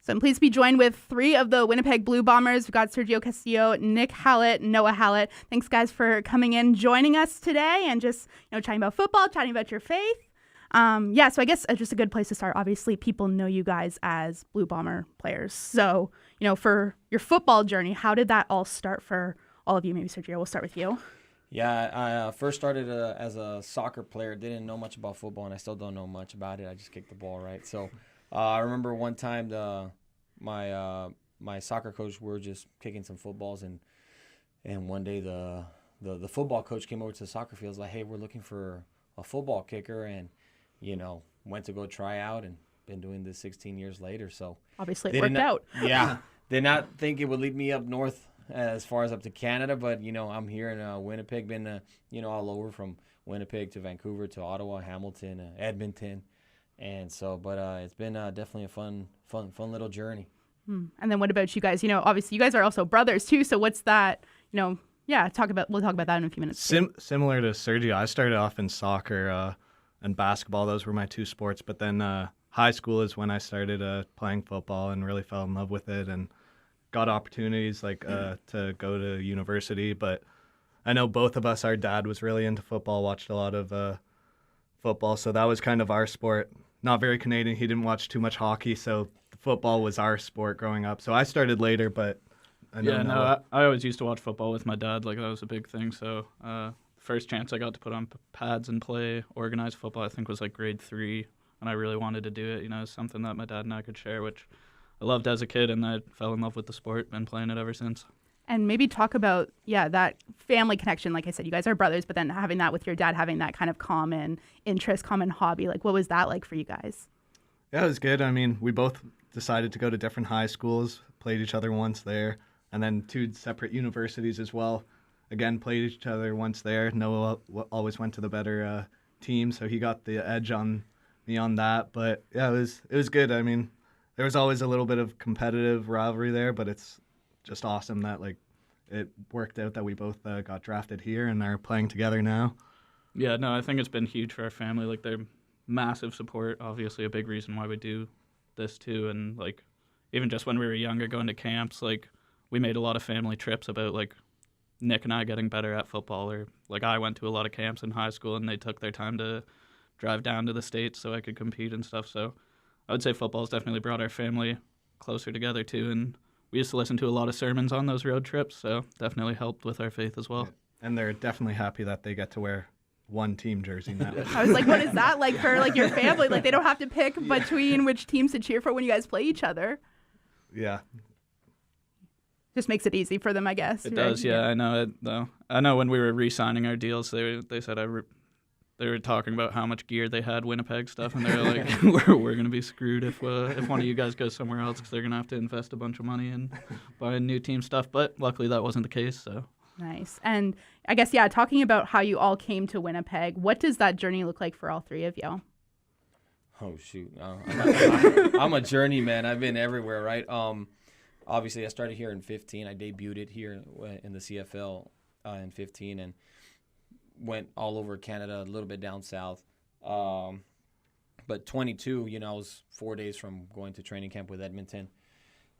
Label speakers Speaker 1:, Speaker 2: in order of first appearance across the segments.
Speaker 1: So I'm pleased to be joined with three of the Winnipeg Blue Bombers. We've got Sergio Castillo, Nick Hallett, Noah Hallett. Thanks, guys, for coming in, joining us today, and just chatting about football, chatting about your faith. So I guess just a good place to start. Obviously, people know you guys as Blue Bomber players. So, for your football journey, how did that all start for all of you? Maybe Sergio, we'll start with you.
Speaker 2: Yeah, I first started as a soccer player. Didn't know much about football, and I still don't know much about it. I just kicked the ball, right? So I remember one time my soccer coach, we were just kicking some footballs, and one day the football coach came over to the soccer field. Was like, hey, we're looking for a football kicker, and went to go try out, and been doing this 16 years later. So
Speaker 1: obviously it worked out.
Speaker 2: Yeah, did not think it would lead me up north as far as up to Canada, but I'm here in Winnipeg. Been all over from Winnipeg to Vancouver to Ottawa, Hamilton, Edmonton, and so. But it's been definitely a fun little journey.
Speaker 1: And then what about you guys? Obviously you guys are also brothers too. So what's that? We'll talk about that in a few minutes.
Speaker 3: Similar to Sergio, I started off in soccer and basketball. Those were my two sports. But then high school is when I started playing football and really fell in love with it and got opportunities to go to university. But I know both of us, our dad was really into football, watched a lot of football. So that was kind of our sport. Not very Canadian. He didn't watch too much hockey. So football was our sport growing up. So I started later, but
Speaker 4: I always used to watch football with my dad. Like, that was a big thing. So first chance I got to put on pads and play organized football, I think, was like grade 3. And I really wanted to do it. It's something that my dad and I could share, which I loved as a kid, and I fell in love with the sport. Been playing it ever since.
Speaker 1: And maybe talk about, that family connection. Like I said, you guys are brothers, but then having that with your dad, having that kind of common interest, common hobby. Like, what was that like for you guys?
Speaker 3: Yeah, it was good. I mean, we both decided to go to different high schools, played each other once there, and then 2 separate universities as well. Again, played each other once there. Noah always went to the better team, so he got the edge on me on that. But yeah, it was good. I mean, there was always a little bit of competitive rivalry there, but it's just awesome that it worked out that we both got drafted here and are playing together now.
Speaker 4: Yeah, no, I think it's been huge for our family. Like, they're massive support. Obviously, a big reason why we do this too. And even just when we were younger, going to camps, we made a lot of family trips about Nick and I getting better at football. Or I went to a lot of camps in high school, and they took their time to drive down to the States so I could compete and stuff. So I would say football's definitely brought our family closer together too. And we used to listen to a lot of sermons on those road trips, so definitely helped with our faith as well.
Speaker 3: Yeah. And they're definitely happy that they get to wear one team jersey now.
Speaker 1: I was like, what is that like for your family? They don't have to pick between which teams to cheer for when you guys play each other.
Speaker 3: Yeah.
Speaker 1: Just makes it easy for them, I guess.
Speaker 4: It does, yeah. I know it though. I know when we were re-signing our deals, they said they were talking about how much gear they had, Winnipeg stuff, and they're like, we're going to be screwed if one of you guys goes somewhere else, because they're going to have to invest a bunch of money in buying new team stuff. But luckily that wasn't the case. So
Speaker 1: nice. And I guess, talking about how you all came to Winnipeg, what does that journey look like for all three of you?
Speaker 2: Oh, shoot. I'm a journeyman. I've been everywhere, right? Obviously, I started here in 15. I debuted it here in the CFL in 15, and went all over Canada, a little bit down south. But 22, I was 4 days from going to training camp with Edmonton,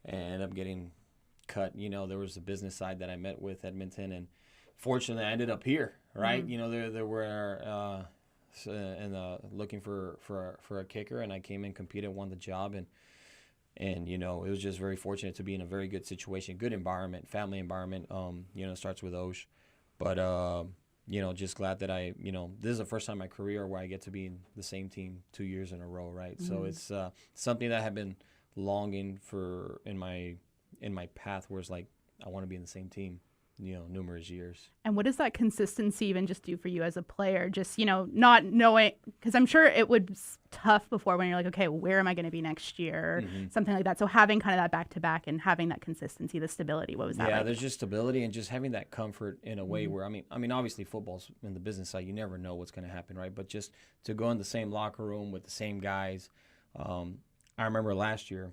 Speaker 2: and ended up getting cut. There was a business side that I met with Edmonton, and fortunately I ended up here, right? Mm-hmm. There were looking for a kicker, and I came in, competed, won the job, and it was just very fortunate to be in a very good situation, good environment, family environment. It starts with Osh, but just glad that this is the first time in my career where I get to be in the same team 2 years in a row, right? Mm-hmm. So it's something that I have been longing for in my path, where it's I want to be in the same team, numerous years.
Speaker 1: And what does that consistency even just do for you as a player? Just, not knowing, because I'm sure it was tough before when you're like, okay, where am I going to be next year? Mm-hmm. Something like that. So having kind of that back-to-back and having that consistency, the stability, what was that like?
Speaker 2: Yeah, there's just stability and just having that comfort in a way where, I mean, obviously football's in the business side, you never know what's going to happen, right? But just to go in the same locker room with the same guys. I remember last year,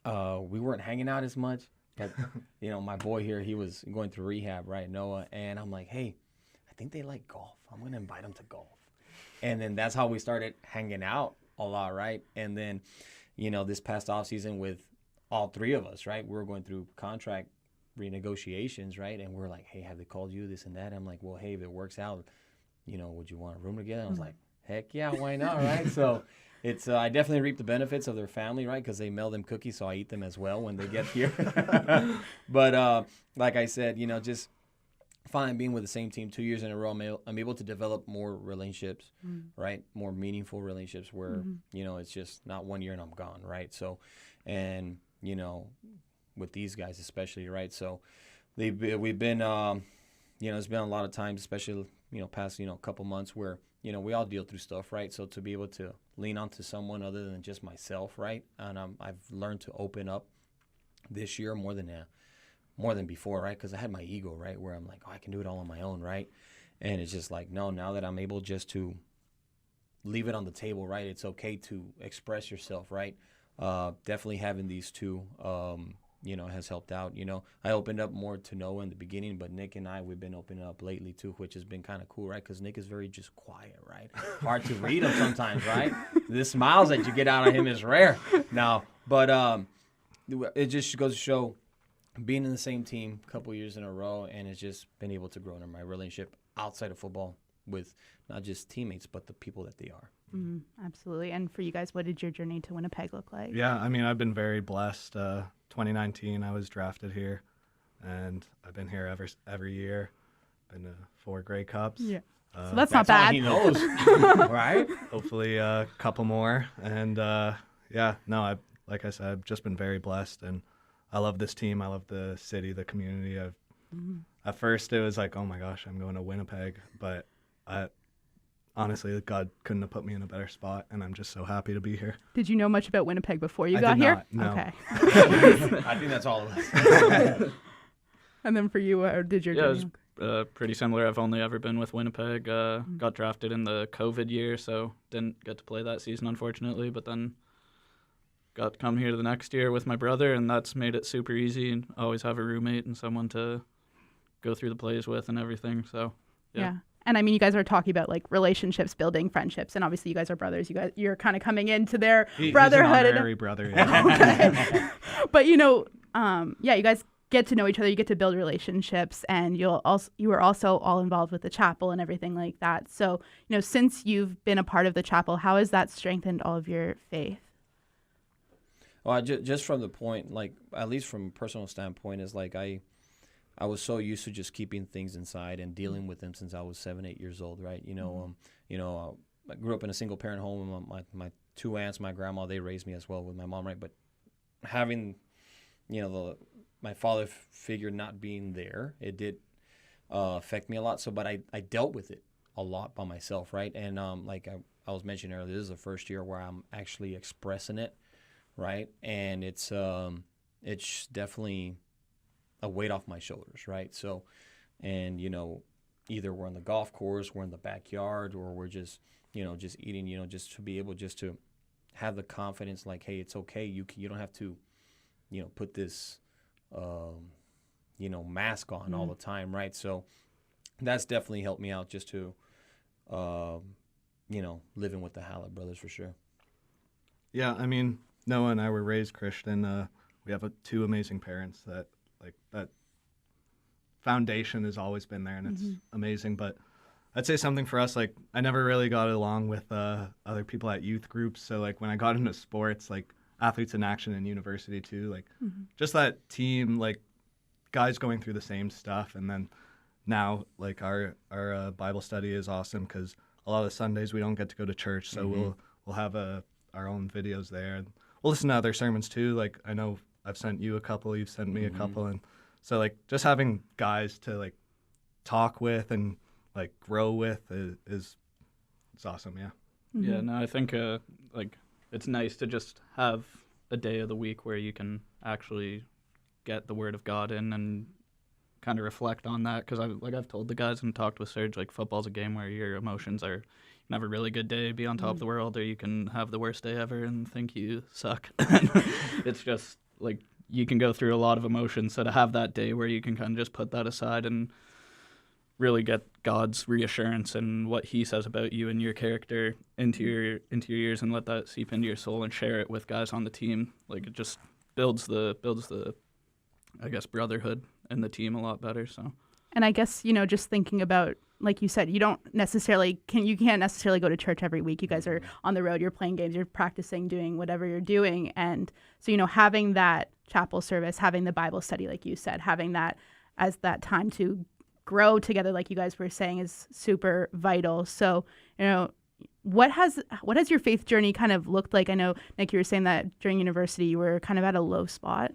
Speaker 2: we weren't hanging out as much. But, my boy here, he was going through rehab, right, Noah, and I'm like, hey, I think they like golf. I'm going to invite them to golf. And then that's how we started hanging out a lot, right? And then this past offseason with all three of us, right? We were going through contract renegotiations, right? And we're like, hey, have they called you this and that? I'm like, well, hey, if it works out, would you want a room together? I was like, heck yeah, why not, right? So it's I definitely reap the benefits of their family, right? Because they mail them cookies, so I eat them as well when they get here. But like I said, just fine being with the same team 2 years in a row. I'm able to develop more relationships, right? More meaningful relationships where, it's just not 1 year and I'm gone, right? So, and, with these guys especially, right? So we've been, it's been a lot of times, especially, past, couple months where, we all deal through stuff, right? So to be able to lean onto someone other than just myself, right? And I've learned to open up this year more than before, right? Because I had my ego, right? Where I'm like, I can do it all on my own, right? And it's just like, no, now that I'm able just to leave it on the table, right? It's okay to express yourself, right? Definitely having these two, has helped out. I opened up more to Noah in the beginning, but Nick and we've been opening up lately too, which has been kind of cool, right? Because Nick is very just quiet, right? Hard to read him sometimes, right? The smiles that you get out of him is rare now. But it just goes to show being in the same team a couple years in a row, and it's just been able to grow in my relationship outside of football with not just teammates, but the people that they are.
Speaker 1: Absolutely. And for you guys, what did your journey to Winnipeg look like?
Speaker 3: Yeah, I mean, I've been very blessed. 2019, I was drafted here, and I've been here every year. Been to 4 Grey Cups.
Speaker 1: Yeah. So that's not
Speaker 2: all
Speaker 1: bad.
Speaker 2: he knows, right?
Speaker 3: Hopefully a couple more. And like I said, I've just been very blessed, and I love this team. I love the city, the community. At first, it was like, oh my gosh, I'm going to Winnipeg, but honestly, God couldn't have put me in a better spot, and I'm just so happy to be here.
Speaker 1: Did you know much about Winnipeg before you
Speaker 3: I
Speaker 1: got
Speaker 3: did
Speaker 1: here?
Speaker 3: not, no.
Speaker 1: Okay.
Speaker 2: I think that's all of us.
Speaker 1: And then for you, did your journey?
Speaker 4: It was pretty similar. I've only ever been with Winnipeg. Got drafted in the COVID year, so didn't get to play that season, unfortunately, but then got to come here the next year with my brother, and that's made it super easy, and always have a roommate and someone to go through the plays with and everything. So yeah.
Speaker 1: And I mean, you guys are talking about like relationships, building friendships, and obviously you guys are brothers. You're kind of coming into their brotherhood.
Speaker 3: He's an honorary brother. Yeah.
Speaker 1: Okay. But you guys get to know each other. You get to build relationships, and you are also all involved with the chapel and everything like that. So since you've been a part of the chapel, how has that strengthened all of your faith?
Speaker 2: Well, just from the point, like at least from a personal standpoint, is like I was so used to just keeping things inside and dealing with them since I was 7, 8 years old, right? I grew up in a single parent home. My 2 aunts, my grandma, they raised me as well with my mom, right? But having, my father figure not being there, it did affect me a lot. So, but I dealt with it a lot by myself, right? And like I was mentioning earlier, this is the first year where I'm actually expressing it, right? And it's definitely a weight off my shoulders, right? So, and either we're on the golf course, we're in the backyard, or we're just just eating, just to be able just to have the confidence, like, hey, it's okay. You don't have to, put this, mask on all the time, right? So that's definitely helped me out just to, living with the Hallett brothers for sure.
Speaker 3: Yeah, I mean, Noah and I were raised Christian. We have 2 amazing parents that foundation has always been there, and it's amazing. But I'd say something for us, like I never really got along with other people at youth groups. So like when I got into sports, like Athletes in Action in university too, like just that team, like guys going through the same stuff. And then now like our Bible study is awesome because a lot of Sundays we don't get to go to church, so we'll have our own videos there, and we'll listen to other sermons too. Like I know I've sent you a couple, you've sent me a couple, and so like just having guys to like talk with and like grow with is it's awesome. Yeah.
Speaker 4: Yeah. No, I think like it's nice to just have a day of the week where you can actually get the Word of God in and kind of reflect on that. Because I've told the guys and talked with Serge, like football's a game where your emotions are, you can have a really good day, be on top of the world, or you can have the worst day ever and think you suck. It's just like you can go through a lot of emotions. So to have that day where you can kind of just put that aside and really get God's reassurance and what He says about you and your character into your ears, and let that seep into your soul and share it with guys on the team. Like, it just builds the I guess brotherhood in the team a lot better. So,
Speaker 1: and I guess, just thinking about, like you said, you can't necessarily go to church every week. You guys are on the road, you're playing games, you're practicing, doing whatever you're doing. And so, having that chapel service, having the Bible study, like you said, having that as that time to grow together, like you guys were saying, is super vital. So, what has your faith journey kind of looked like? I know, Nick, you were saying that during university you were kind of at a low spot.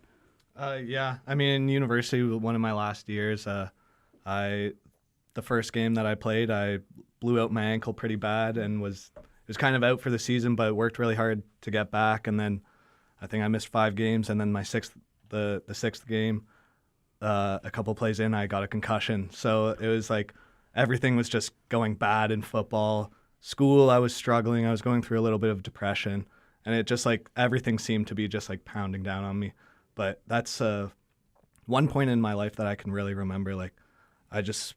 Speaker 3: Yeah. I mean, in university, one of my last years, the first game that I played, I blew out my ankle pretty bad and was kind of out for the season, but worked really hard to get back. And then I think I missed 5 games, and then the sixth game, a couple plays in, I got a concussion. So it was like everything was just going bad in football. School, I was struggling. I was going through a little bit of depression, and it just like everything seemed to be just like pounding down on me. But that's one point in my life that I can really remember. Like, I just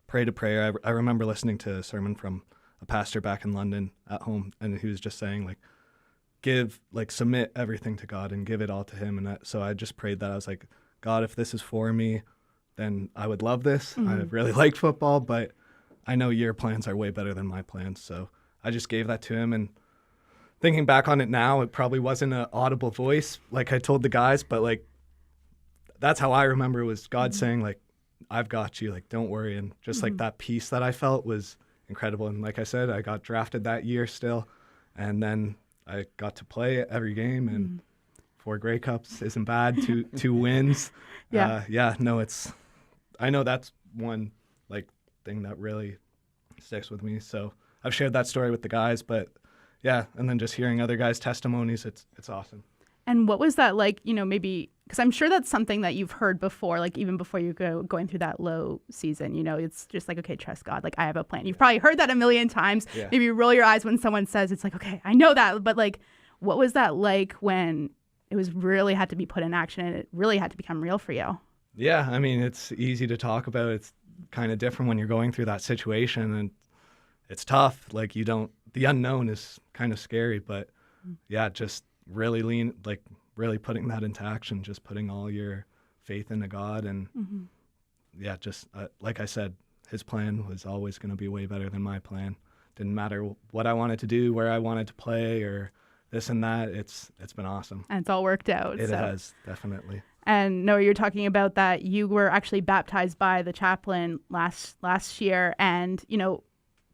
Speaker 3: prayed a prayer. I remember listening to a sermon from a pastor back in London at home, and he was just saying, like, submit everything to God and give it all to Him. And so I just prayed that. I was like, God, if this is for me, then I would love this. I really like football, but I know your plans are way better than my plans. So I just gave that to Him. And thinking back on it now, it probably wasn't an audible voice like I told the guys, but like that's how I remember it was God saying, like, I've got you, like, don't worry. And just like that peace that I felt was incredible. And like I said, I got drafted that year still, and then I got to play every game, and 4 Grey Cups isn't bad. Two wins. I know that's one like thing that really sticks with me. So I've shared that story with the guys, but yeah, and then just hearing other guys' testimonies, it's awesome.
Speaker 1: And what was that like, maybe, because I'm sure that's something that you've heard before, like even before you going through that low season, it's just like, okay, trust God. Like, I have a plan. You've probably heard that a million times. Yeah. Maybe you roll your eyes when someone says, it's like, okay, I know that. But like, what was that like when it was really had to be put in action and it really had to become real for you?
Speaker 3: Yeah, I mean, it's easy to talk about. It's kind of different when you're going through that situation, and it's tough. Like, the unknown is kind of scary, but yeah, just really really putting that into action, just putting all your faith into God. And yeah, just like I said, His plan was always going to be way better than my plan. Didn't matter what I wanted to do, where I wanted to play, or this and that. It's been awesome. And
Speaker 1: it's all worked out.
Speaker 3: It has, definitely.
Speaker 1: And Noah, you're talking about that you were actually baptized by the chaplain last year. And,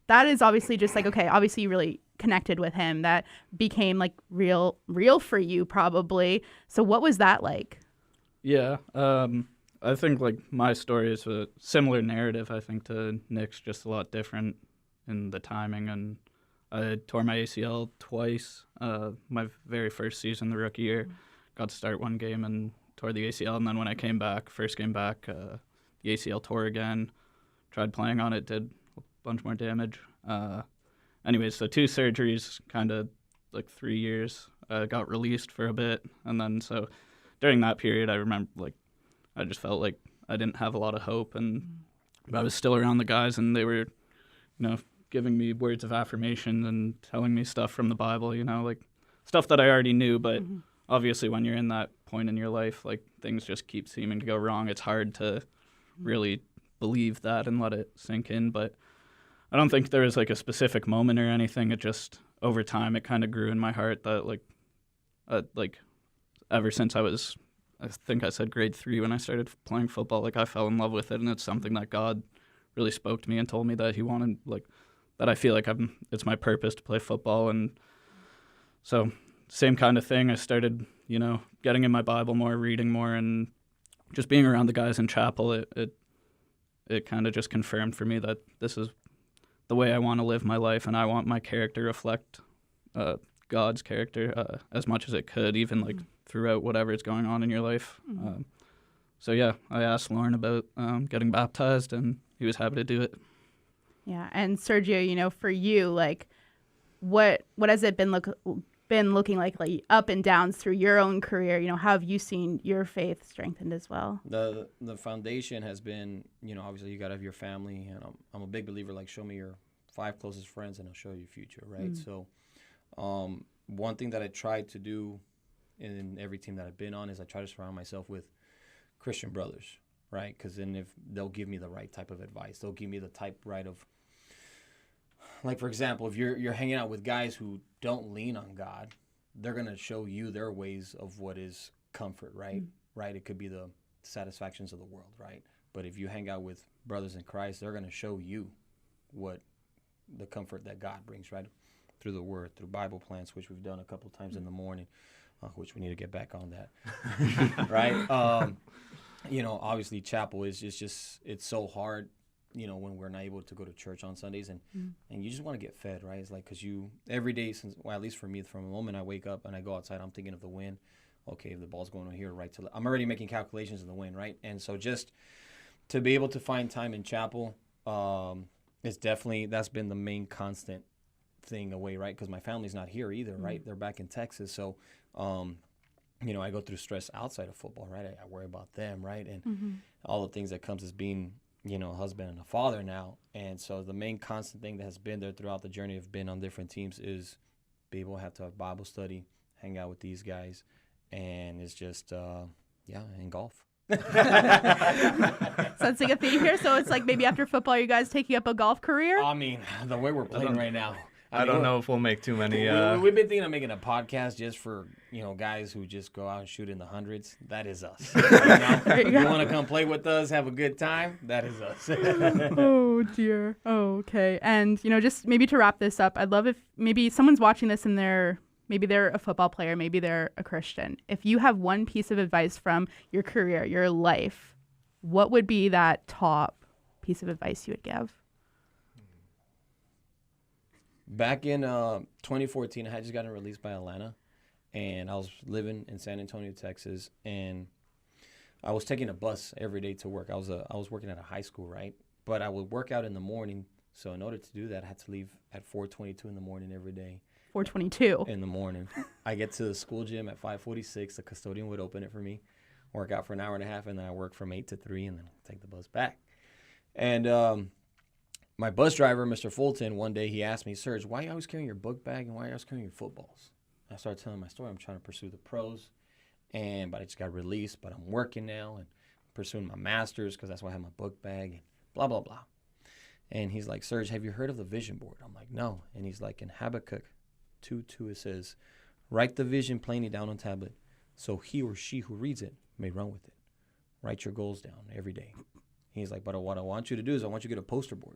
Speaker 1: that is obviously just like, okay, obviously you really connected with him. That became like real for you probably. So what was that like? Yeah.
Speaker 4: I think like my story is a similar narrative, I think, to Nick's, just a lot different in the timing. And I tore my ACL twice. My very first season, the rookie year, got to start one game and tore the ACL. And then when I came back, first game back, the ACL tore again. Tried playing on it, did a bunch more damage. Anyways, so 2 surgeries, kind of like 3 years. Got released for a bit. And then so during that period, I remember I just felt like I didn't have a lot of hope. And I was still around the guys, and they were, giving me words of affirmation and telling me stuff from the Bible, like stuff that I already knew. But obviously when you're in that point in your life, like things just keep seeming to go wrong. It's hard to really believe that and let it sink in. But I don't think there was like a specific moment or anything. It just, over time, it kind of grew in my heart that like ever since I think I said grade 3 when I started playing football, like I fell in love with it. And it's something that God really spoke to me and told me that He wanted, like, that I feel like it's my purpose to play football. And so same kind of thing. I started, getting in my Bible more, reading more, and just being around the guys in chapel. It kind of just confirmed for me that this is the way I want to live my life, and I want my character to reflect God's character as much as it could, even like throughout whatever is going on in your life. So yeah, I asked Lauren about getting baptized, and he was happy to do it.
Speaker 1: Yeah, and Sergio, for you, like, what has it been been looking like up and downs through your own career? You know, how have you seen your faith strengthened as well?
Speaker 2: The foundation has been, you know, obviously you got to have your family, and I'm a big believer, like, show me your 5 closest friends and I'll show you your future, right? So one thing that I tried to do in every team that I've been on is I try to surround myself with Christian brothers, right? Because then if they'll give me the right type of advice, they'll give me the type right of, like, for example, if you're hanging out with guys who don't lean on God, they're going to show you their ways of what is comfort, right? Right? It could be the satisfactions of the world, right? But if you hang out with brothers in Christ, they're going to show you what the comfort that God brings, right? Through the Word, through Bible plans, which we've done a couple of times in the morning, which we need to get back on that, right? You know, obviously chapel is just it's so hard, you know, when we're not able to go to church on Sundays, and you just want to get fed, right? It's like, because you, every day since, well, at least for me, from the moment I wake up and I go outside, I'm thinking of the wind. Okay, if the ball's going on here, right to left. I'm already making calculations in the wind, right? And so just to be able to find time in chapel, it's definitely, that's been the main constant thing away, right? Because my family's not here either, right? They're back in Texas. So, you know, I go through stress outside of football, right? I worry about them, right? And all the things that comes as being, you know, a husband and a father now. And so the main constant thing that has been there throughout the journey of being on different teams is be able to have Bible study, hang out with these guys, and it's just, and golf.
Speaker 1: Sensing a theme here. So it's like maybe after football, you guys taking up a golf career?
Speaker 2: I mean, the way we're playing right now.
Speaker 3: I don't know if we'll make too many.
Speaker 2: We've been thinking of making a podcast just for, you know, guys who just go out and shoot in the hundreds. That is us. You know? If you want to come play with us, have a good time, that is us.
Speaker 1: Oh, dear. Oh, okay. And, you know, just maybe to wrap this up, I'd love if maybe someone's watching this and maybe they're a football player, maybe they're a Christian. If you have one piece of advice from your career, your life, what would be that top piece of advice you would give?
Speaker 2: Back in 2014, I had just gotten released by Atlanta, and I was living in San Antonio, Texas, and I was taking a bus every day to work. I was working at a high school, right? But I would work out in the morning, so in order to do that, I had to leave at 4:22 in the morning every day.
Speaker 1: 4:22
Speaker 2: in the morning. I get to the school gym at 5:46. The custodian would open it for me, work out for an hour and a half, and then I work from 8 to 3, and then take the bus back. And my bus driver, Mr. Fulton, one day he asked me, Serge, why are you always carrying your book bag and why are you always carrying your footballs? I started telling my story. I'm trying to pursue the pros, but I just got released, but I'm working now and pursuing my master's because that's why I have my book bag and blah, blah, blah. And he's like, Serge, have you heard of the vision board? I'm like, no. And he's like, in Habakkuk 2:2, it says, write the vision plainly down on tablet so he or she who reads it may run with it. Write your goals down every day. He's like, but what I want you to do is I want you to get a poster board.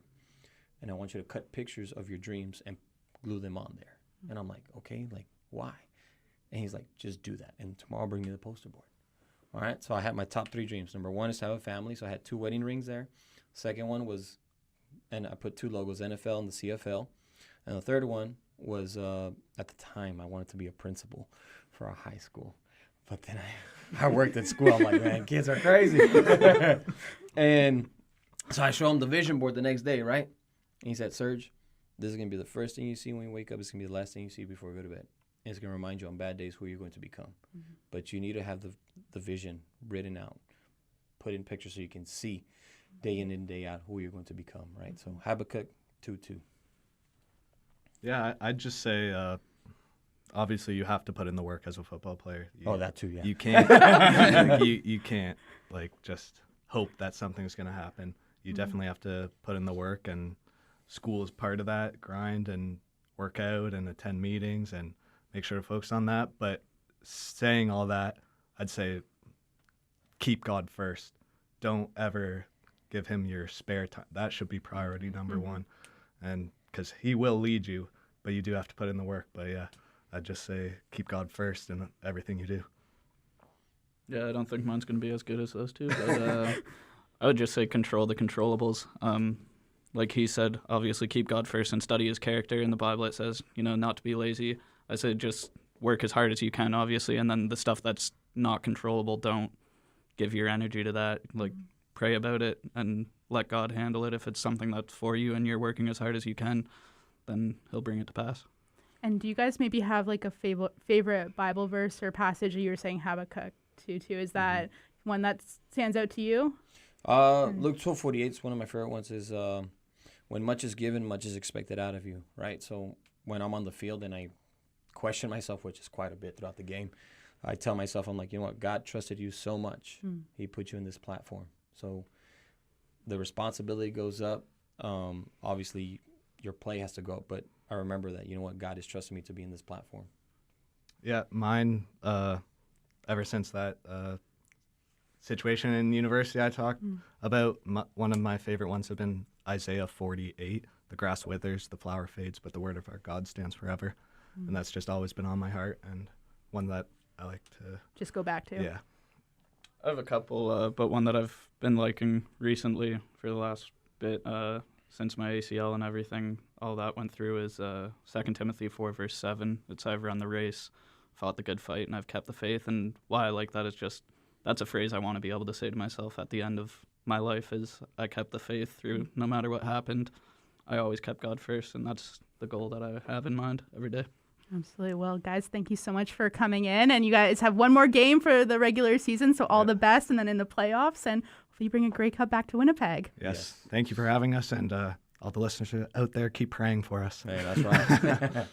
Speaker 2: And I want you to cut pictures of your dreams and glue them on there. And I'm like, okay, like, why? And he's like, just do that. And tomorrow bring me the poster board. All right, so I had my top 3 dreams. Number 1 is to have a family. So I had 2 wedding rings there. Second one was, and I put 2 logos, NFL and the CFL. And the third one was, at the time, I wanted to be a principal for a high school. But then I worked at school. I'm like, man, kids are crazy. And so I show him the vision board the next day, right? And he said, Serge, this is going to be the first thing you see when you wake up. It's going to be the last thing you see before you go to bed. And it's going to remind you on bad days who you're going to become. Mm-hmm. But you need to have the vision written out, put in pictures so you can see day in and day out who you're going to become, right? So Habakkuk 2:2.
Speaker 3: Yeah, I'd just say, obviously you have to put in the work as a football player.
Speaker 2: That too, yeah.
Speaker 3: You can't, you can't, like, just hope that something's going to happen. You definitely have to put in the work, and school is part of that, grind and work out and attend meetings and make sure to focus on that. But saying all that, I'd say keep God first. Don't ever give him your spare time. That should be priority number one. And because he will lead you, but you do have to put in the work. But yeah, I'd just say keep God first in everything you do.
Speaker 4: Yeah, I don't think mine's going to be as good as those two, but I would just say control the controllables. Like he said, obviously keep God first and study his character. In the Bible it says, not to be lazy. I said just work as hard as you can, obviously, and then the stuff that's not controllable, don't give your energy to that. Like, pray about it and let God handle it. If it's something that's for you and you're working as hard as you can, then he'll bring it to pass.
Speaker 1: And do you guys maybe have like a favorite Bible verse or passage? You were saying Habakkuk 2:2. Is that one that stands out to you?
Speaker 2: Luke 12:48 is one of my favorite ones. Is when much is given, much is expected out of you, right? So when I'm on the field and I question myself, which is quite a bit throughout the game, I tell myself, I'm like, you know what? God trusted you so much. He put you in this platform. So the responsibility goes up. Obviously, your play has to go up, but I remember that, you know what? God has trusted me to be in this platform.
Speaker 3: Yeah, mine, ever since that situation in university I talked about, one of my favorite ones have been Isaiah 48. The grass withers, the flower fades, but the word of our God stands forever. And that's just always been on my heart, and one that I like to
Speaker 1: just go back to.
Speaker 3: Yeah.
Speaker 4: I have a couple, but one that I've been liking recently for the last bit, since my ACL and everything, all that went through, is 2 Timothy 4, verse 7. It's I've run the race, fought the good fight, and I've kept the faith. And why I like that is just, that's a phrase I want to be able to say to myself at the end of my life, is I kept the faith through no matter what happened. I always kept God first, and that's the goal that I have in mind every day.
Speaker 1: Absolutely. Well, guys, thank you so much for coming in. And you guys have one more game for the regular season, so all the best, and then in the playoffs. And hopefully you bring a Grey Cup back to Winnipeg.
Speaker 3: Yes. Thank you for having us, and all the listeners out there, keep praying for us.
Speaker 2: Hey, that's right.